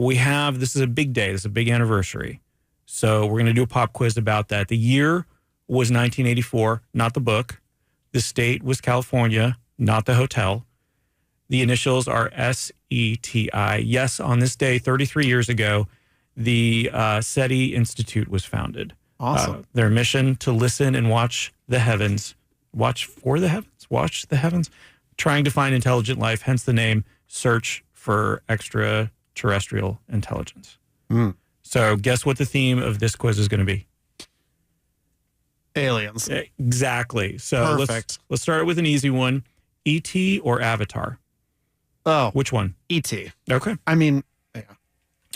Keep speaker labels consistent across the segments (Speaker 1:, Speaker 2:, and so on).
Speaker 1: this is a big day. This is a big anniversary. So we're going to do a pop quiz about that. The year was 1984, not the book. The state was California, not the hotel. The initials are SETI. Yes, on this day, 33 years ago, the SETI Institute was founded.
Speaker 2: Awesome.
Speaker 1: Their mission to listen and watch the heavens. Watch for the heavens? Watch the heavens? Trying to find intelligent life, hence the name Search for Extraterrestrial Intelligence. So guess what the theme of this quiz is going to be?
Speaker 2: Aliens.
Speaker 1: Exactly. So
Speaker 2: Perfect.
Speaker 1: Let's start with an easy one. E.T. or Avatar?
Speaker 2: Oh.
Speaker 1: Which one?
Speaker 2: E.T.
Speaker 1: Okay.
Speaker 2: I mean, yeah.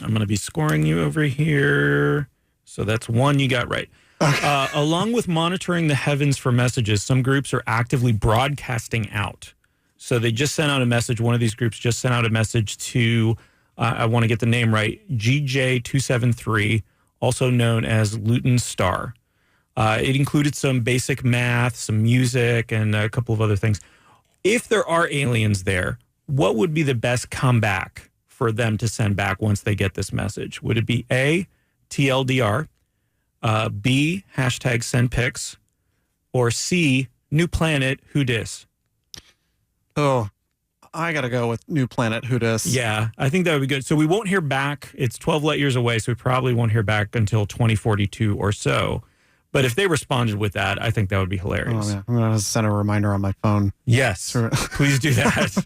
Speaker 1: I'm going to be scoring you over here. So that's one you got right. Okay. Along with monitoring the heavens for messages, some groups are actively broadcasting out. So they just sent out a message. One of these groups just sent out a message to, I want to get the name right, GJ273, also known as Luton Star. It included some basic math, some music, and a couple of other things. If there are aliens there, what would be the best comeback for them to send back once they get this message? Would it be A, TLDR, B, hashtag send pics, or C, new planet, who dis?
Speaker 2: Oh, I got to go with new planet, who dis.
Speaker 1: Yeah, I think that would be good. So we won't hear back. It's 12 light years away, so we probably won't hear back until 2042 or so. But if they responded with that, I think that would be hilarious.
Speaker 2: Oh, yeah. I'm going to send a reminder on my phone.
Speaker 1: Yes, please do that.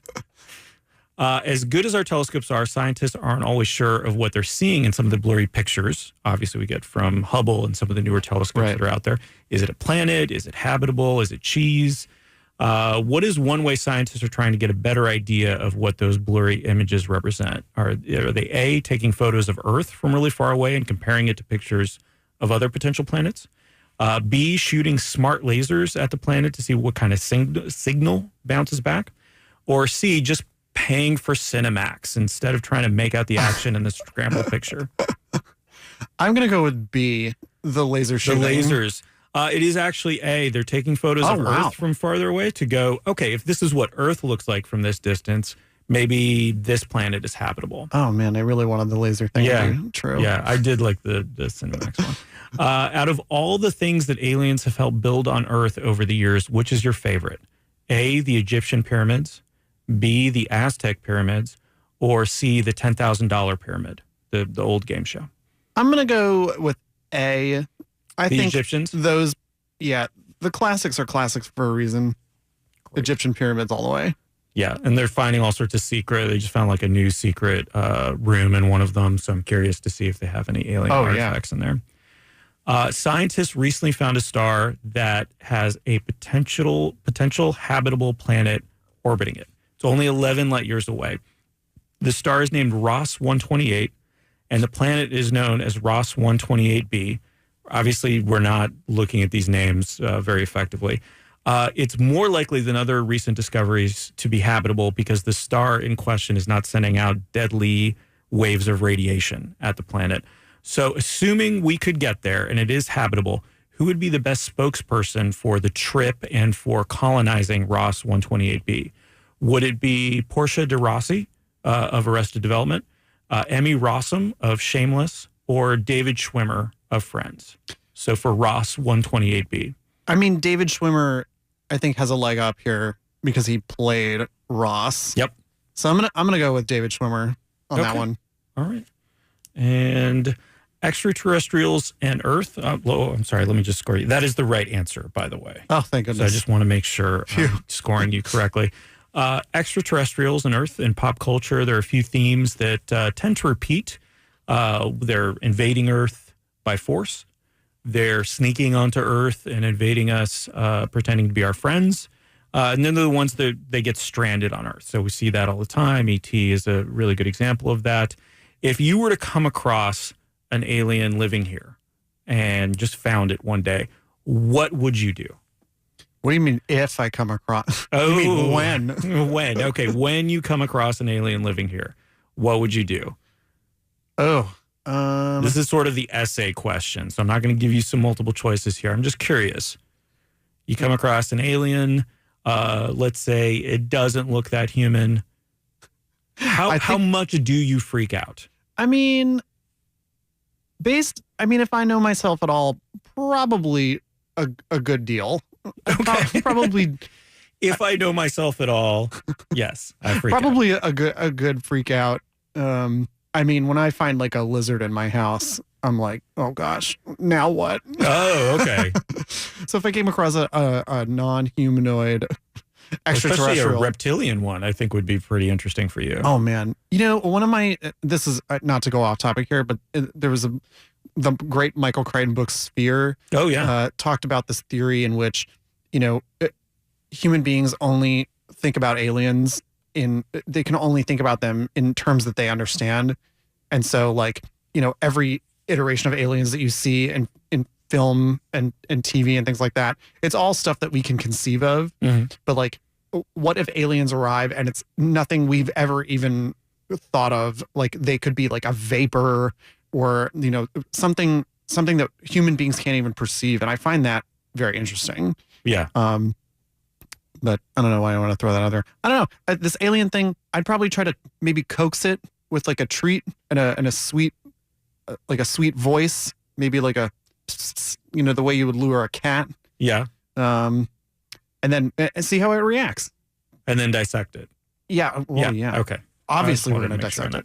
Speaker 1: As good as our telescopes are, scientists aren't always sure of what they're seeing in some of the blurry pictures. Obviously, we get from Hubble and some of the newer telescopes that are out there. Is it a planet? Is it habitable? Is it cheese? What is one way scientists are trying to get a better idea of what those blurry images represent? Are they A, taking photos of Earth from really far away and comparing it to pictures of other potential planets? B, shooting smart lasers at the planet to see what kind of signal bounces back? Or C, just paying for Cinemax instead of trying to make out the action in the scrambled picture?
Speaker 2: I'm going to go with B, the laser shooting.
Speaker 1: The lasers. It is actually A. They're taking photos of Earth from farther away to go, okay, if this is what Earth looks like from this distance, maybe this planet is habitable.
Speaker 2: Oh, man, I really wanted the laser thing to be true.
Speaker 1: Yeah, I did like the Cinemax one. Out of all the things that aliens have helped build on Earth over the years, which is your favorite? A, the Egyptian pyramids, B, the Aztec pyramids, or C, the $10,000 pyramid, the old game show?
Speaker 2: I'm going to go with A. I think
Speaker 1: Egyptians?
Speaker 2: Those, the classics are classics for a reason. Great. Egyptian pyramids all the way.
Speaker 1: Yeah, and they're finding all sorts of secret. They just found like a new secret room in one of them, so I'm curious to see if they have any alien artifacts in there. Scientists recently found a star that has a potential habitable planet orbiting it. It's only 11 light years away. The star is named Ross 128, and the planet is known as Ross 128b. Obviously, we're not looking at these names very effectively. It's more likely than other recent discoveries to be habitable because the star in question is not sending out deadly waves of radiation at the planet. So assuming we could get there and it is habitable, who would be the best spokesperson for the trip and for colonizing Ross 128b? Would it be Portia de Rossi of Arrested Development, Emmy Rossum of Shameless, or David Schwimmer of Friends? So for Ross 128b.
Speaker 2: I mean, David Schwimmer, I think, has a leg up here because he played Ross.
Speaker 1: Yep.
Speaker 2: So I'm gonna go with David Schwimmer on that one.
Speaker 1: All right. And extraterrestrials and Earth. I'm sorry. Let me just score you. That is the right answer, by the way.
Speaker 2: Oh, thank goodness.
Speaker 1: So I just want to make sure I'm scoring you correctly. Extraterrestrials and Earth in pop culture, there are a few themes that tend to repeat. They're invading Earth by force. They're sneaking onto Earth and invading us, pretending to be our friends. And then they're the ones that they get stranded on Earth. So we see that all the time. E.T. is a really good example of that. If you were to come across an alien living here and just found it one day, what would you do?
Speaker 2: What do you mean if I come across?
Speaker 1: Oh,
Speaker 2: you mean when?
Speaker 1: When? Okay, when you come across an alien living here, what would you do? This is sort of the essay question, so I'm not going to give you some multiple choices here. I'm just curious. You come across an alien, let's say it doesn't look that human. How much do you freak out?
Speaker 2: I mean, if I know myself at all, probably a good deal.
Speaker 1: Okay.
Speaker 2: Probably.
Speaker 1: If I know myself at all, yes, I freak
Speaker 2: probably
Speaker 1: out.
Speaker 2: a good freak out. I mean, when I find like a lizard in my house, I'm like, oh gosh, now what?
Speaker 1: Oh, okay.
Speaker 2: So if I came across a non-humanoid extraterrestrial,
Speaker 1: especially a reptilian one, I think would be pretty interesting for you.
Speaker 2: Oh man, one of my, this is not to go off topic here, but there was the great Michael Crichton book Sphere.
Speaker 1: Oh yeah,
Speaker 2: talked about this theory in which human beings only think about aliens they can only think about them in terms that they understand. And so like, every iteration of aliens that you see in film and TV and things like that, it's all stuff that we can conceive of.
Speaker 1: Mm-hmm.
Speaker 2: But like, what if aliens arrive and it's nothing we've ever even thought of? Like they could be like a vapor or, something that human beings can't even perceive. And I find that very interesting.
Speaker 1: Yeah.
Speaker 2: But I don't know why I want to throw that out there. I don't know. This alien thing, I'd probably try to maybe coax it with like a treat and a sweet, like a sweet voice, maybe like a, the way you would lure a cat.
Speaker 1: Yeah.
Speaker 2: And then see how it reacts.
Speaker 1: And then dissect it.
Speaker 2: Yeah. Well, yeah.
Speaker 1: Okay.
Speaker 2: Obviously, we're going to dissect it.